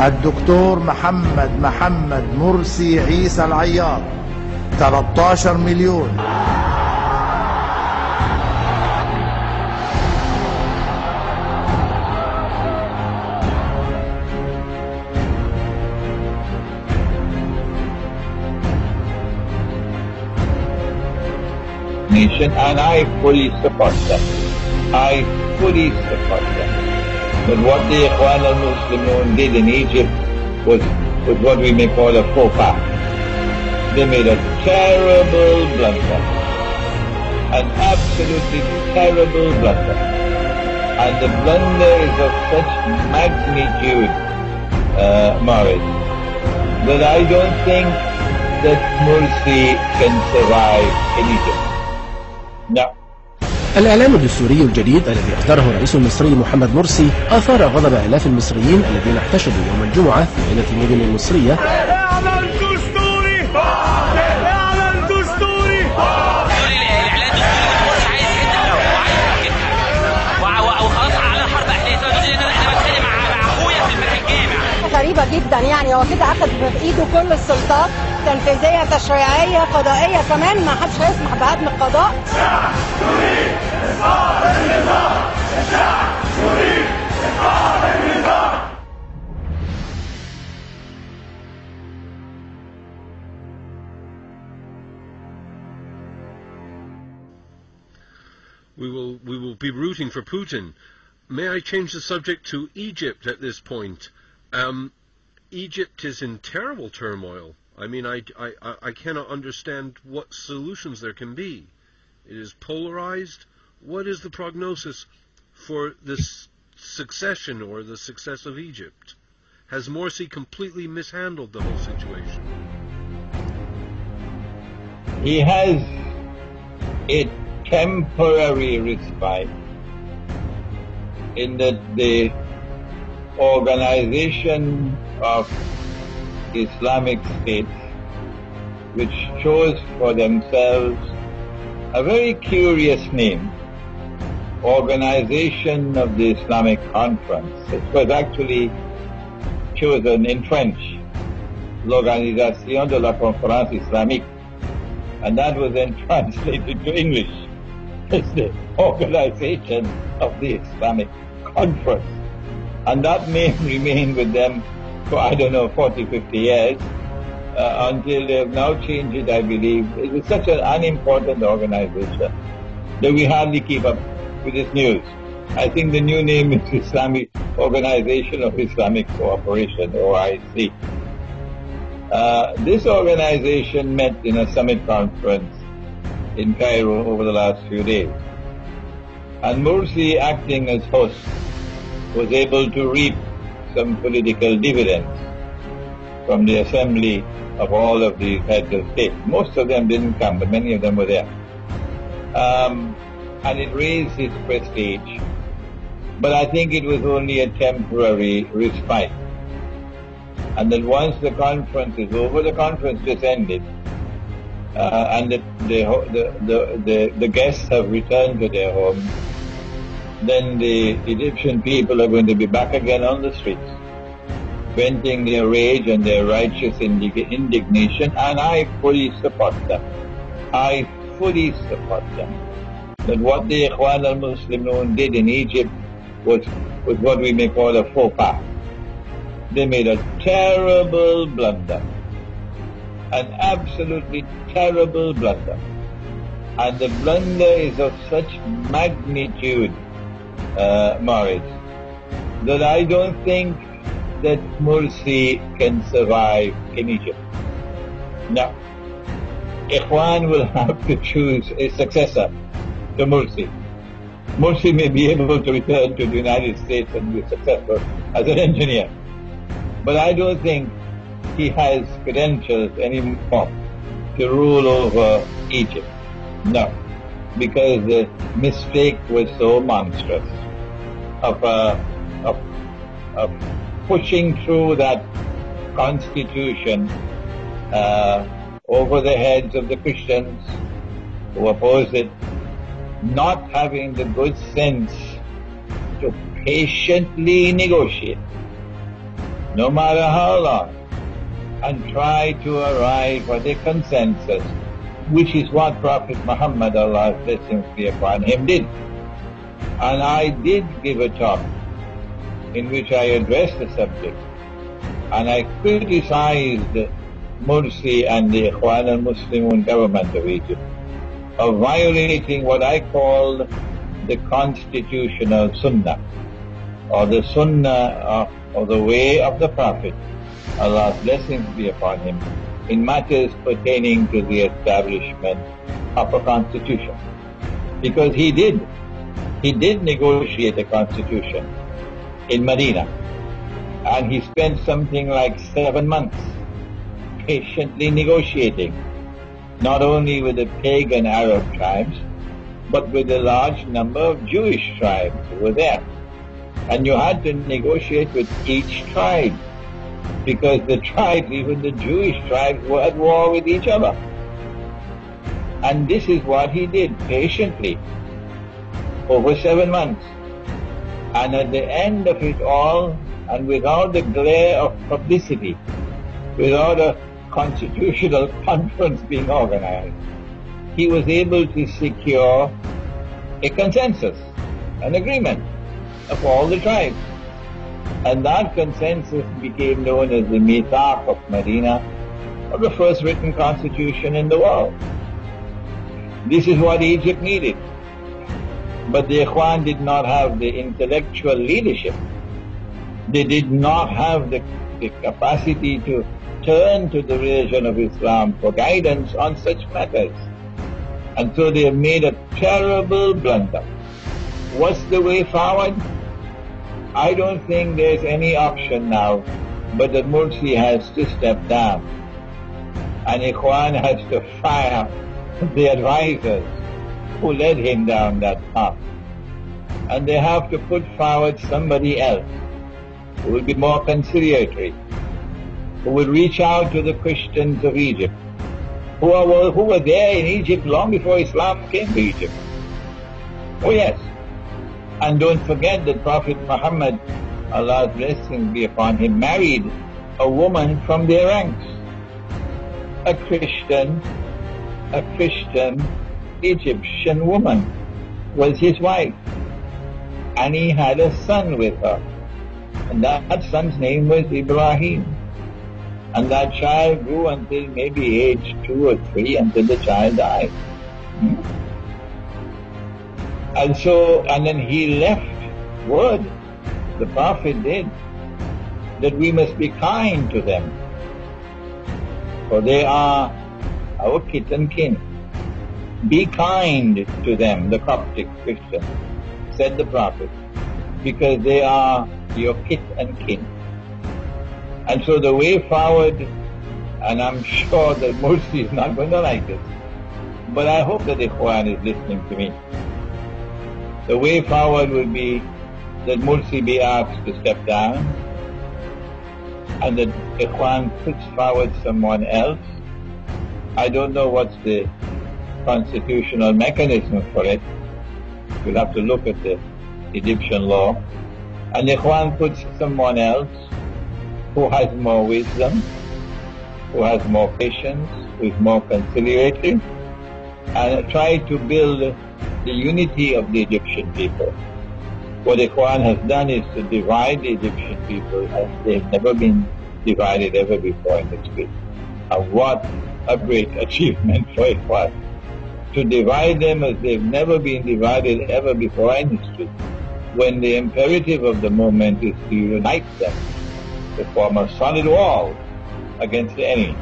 الدكتور محمد مرسي عيسى العياط 13 مليون. And I fully support them. I fully support them. But what the Ikhwan al-Muslimun did in Egypt was what we may call a faux pas. They made a terrible blunder. An absolutely terrible blunder. And the blunder is of such magnitude, Morris, that I don't think that Morsi can survive in Egypt. No. الإعلان الدستوري الجديد الذي أصدره الرئيس المصري محمد مرسي أثار غضب آلاف المصريين الذين احتشدوا يوم الجمعة في عدة المدن المصرية. إعلان دستوري! إعلان دستوري! الإعلان الدستوري عايز كده وخلاص على الحرب أهلية. أنا بتكلم مع أخويا في الجامع. غريبة جدا، يعني هو كده أخذ بإيده كل السلطات، تنفيذية، تشريعية، قضائية، كمان ما حدش هيسمح بهدم القضاء. We will be rooting for Putin. May I change the subject to Egypt at this point? Egypt is in terrible turmoil. I mean, I cannot understand what solutions there can be. It is polarized. What is the prognosis for this succession or the success of Egypt? Has Morsi completely mishandled the whole situation? He has a temporary respite in that the organization of Islamic states, which chose for themselves a very curious name, Organization of the Islamic Conference. It was actually chosen in French, l'Organisation de la Conférence Islamique, and that was then translated to English as the Organization of the Islamic Conference. And that name remained with them for, I don't know, 40, 50 years, until they have now changed it, I believe. It is such an unimportant organization that we hardly keep up with this news. I think the new name is Islamic Organization of Islamic Cooperation, OIC. This organization met in a summit conference in Cairo over the last few days. And Morsi, acting as host, was able to reap some political dividends from the assembly of all of the heads of state. Most of them didn't come, but many of them were there. And it raised his prestige. But I think it was only a temporary respite. And that once the conference is over, the conference just ended, and the guests have returned to their homes, then the Egyptian people are going to be back again on the streets, venting their rage and their righteous indignation, and I fully support them. I fully support them. That what the Ikhwan al-Muslimun did in Egypt was what we may call a faux pas. They made a terrible blunder. An absolutely terrible blunder. And the blunder is of such magnitude, Morris, that I don't think that Morsi can survive in Egypt. No. Ikhwan will have to choose a successor to Morsi. Morsi may be able to return to the United States and be successful as an engineer. But I don't think he has credentials anymore to rule over Egypt. No. Because the mistake was so monstrous of pushing through that constitution over the heads of the Christians who opposed it, not having the good sense to patiently negotiate no matter how long, and try to arrive at a consensus, which is what Prophet Muhammad, Allah's blessings be upon him, did. And I did give a talk in which I addressed the subject, and I criticized Morsi and the Ikhwan al-Muslimun government of Egypt of violating what I call the constitutional sunnah, or the sunnah or the way of the Prophet, Allah's blessings be upon him, in matters pertaining to the establishment of a constitution. Because he did negotiate a constitution in Medina, and he spent something like 7 months patiently negotiating, not only with the pagan Arab tribes, but with a large number of Jewish tribes who were there. And you had to negotiate with each tribe, because the tribes, even the Jewish tribes, were at war with each other. And this is what he did, patiently, over 7 months. And at the end of it all, and without the glare of publicity, without a constitutional conference being organized, he was able to secure a consensus, an agreement of all the tribes. And that consensus became known as the Mithaq of Medina, or the first written constitution in the world. This is what Egypt needed. But the Ikhwan did not have the intellectual leadership. They did not have the capacity to turn to the religion of Islam for guidance on such matters. And so they have made a terrible blunder. What's the way forward? I don't think there's any option now but that Morsi has to step down. And Ikhwan has to fire the advisors who led him down that path. And they have to put forward somebody else who will be more conciliatory, who will reach out to the Christians of Egypt, who were there in Egypt long before Islam came to Egypt. Oh yes. And don't forget that Prophet Muhammad, Allah's blessings be upon him, married a woman from their ranks. A Christian Egyptian woman was his wife. And he had a son with her. And that son's name was Ibrahim. And that child grew until maybe age 2 or 3, until the child died. And then he left word, the Prophet did, that we must be kind to them, for they are our kith and kin. Be kind to them, the Coptic Christians, said the Prophet, because they are your kith and kin. And so the way forward, and I'm sure that Morsi is not going to like this, but I hope that Ikhwan is listening to me. The way forward would be that Morsi be asked to step down, and that Ikhwan puts forward someone else. I don't know what's the constitutional mechanism for it. We'll have to look at the Egyptian law. And Ikhwan puts someone else who has more wisdom, who has more patience, who is more conciliatory, and try to build the unity of the Egyptian people. What Ikhwan has done is to divide the Egyptian people as they've never been divided ever before in history. And what a great achievement for Ikhwan, to divide them as they've never been divided ever before in history, when the imperative of the moment is to unite them, to form a solid wall against the enemy.